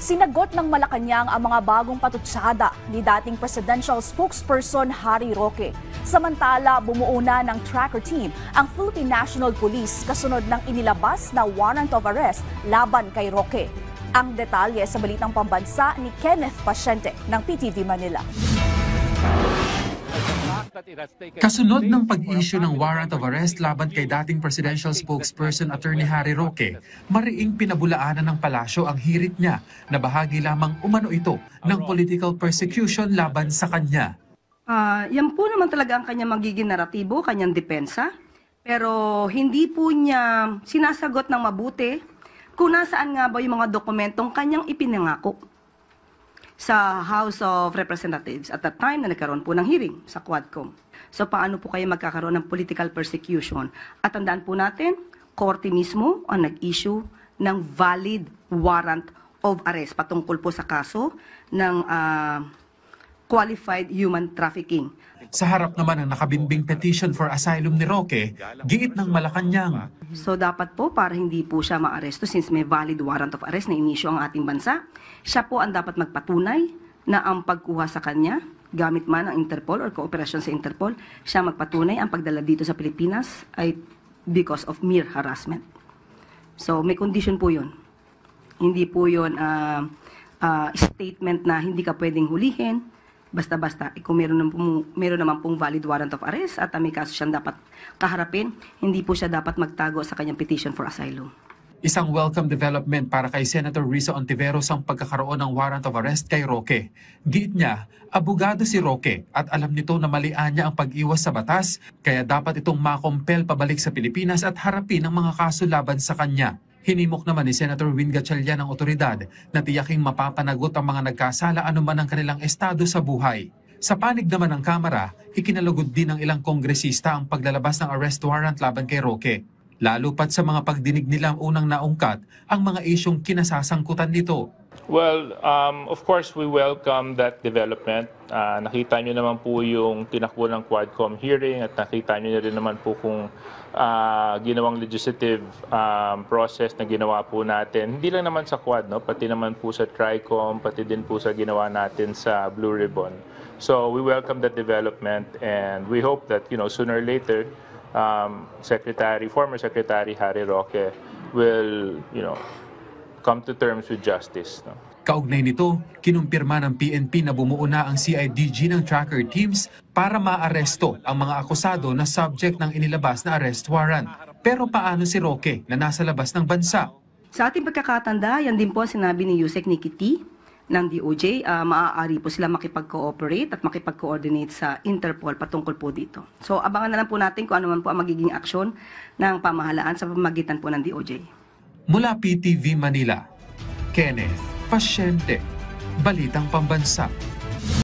Sinagot ng Malacanang ang mga bagong patutsada ni dating presidential spokesperson Harry Roque. Samantala, bumuo na ng tracker team ang Philippine National Police kasunod ng inilabas na warrant of arrest laban kay Roque. Ang detalye sa balitang pambansa ni Kenneth Pasyente ng PTV Manila. Kasunod ng pag-issue ng warrant of arrest laban kay dating presidential spokesperson Attorney Harry Roque, mariing pinabulaanan ng palasyo ang hirit niya na bahagi lamang umano ito ng political persecution laban sa kanya. Yan po naman talaga ang kanyang magiging naratibo, kanyang depensa. Pero hindi po niya sinasagot ng mabuti kung nasaan nga ba yung mga dokumentong kanyang ipinangako sa House of Representatives at that time na nagkaroon po ng hearing sa Quadcom. So paano po kayo magkakaroon ng political persecution? At tandaan po natin, korte mismo ang nag-issue ng valid warrant of arrest patungkol po sa kaso ng qualified human trafficking. Sa harap naman ng nakabimbing petition for asylum ni Roque, giit ng Malacanang. So dapat po para hindi po siya maaresto since may valid warrant of arrest na inisyu ang ating bansa, siya po ang dapat magpatunay na ang pagkuha sa kanya, gamit man ang Interpol or kooperasyon sa Interpol, siya magpatunay ang pagdala dito sa Pilipinas ay because of mere harassment. So may condition po yun. Hindi po yun statement na hindi ka pwedeng hulihin, basta-basta, kung meron naman pong valid warrant of arrest at may kaso siyang dapat kaharapin, hindi po siya dapat magtago sa kanyang petition for asylum. Isang welcome development para kay Senator Risa Ontiveros ang pagkakaroon ng warrant of arrest kay Roque. Giit niya, abogado si Roque at alam nito na malian niya ang pag-iwas sa batas, kaya dapat itong makompel pabalik sa Pilipinas at harapin ang mga kaso laban sa kanya. Hinimok naman ni Senator Win Gatchalian ng otoridad na tiyaking mapapanagot ang mga nagkasala anuman ang kanilang estado sa buhay. Sa panig naman ng Kamara, ikinalugod din ng ilang kongresista ang paglalabas ng arrest warrant laban kay Roque. Lalo pat sa mga pagdinig nilang unang naungkat ang mga isyong kinasasangkutan nito. Well, of course, we welcome that development. Nakita nyo naman po yung tinakbo ng Quadcom hearing at nakita nyo rin naman po kung ginawang legislative process na ginawa po natin. Hindi lang naman sa Quad, no? Pati naman po sa Tricom, pati din po sa ginawa natin sa Blue Ribbon. So we welcome that development and we hope that sooner or later, former Secretary Harry Roque will come to terms with justice. No? Kaugnay nito, kinumpirma ng PNP na bumuo na ang CIDG ng tracker teams para maaresto ang mga akusado na subject ng inilabas na arrest warrant. Pero paano si Roque na nasa labas ng bansa? Sa ating pagkakatanda, yan din po sinabi ni Yusek Nikki T ng DOJ, maaari po sila makipag-cooperate at makipag-coordinate sa Interpol patungkol po dito. So abangan na lang po natin kung ano man po ang magiging aksyon ng pamahalaan sa pamamagitan po ng DOJ. Mula PTV Manila, Kenneth Pasyente, Balitang Pambansa.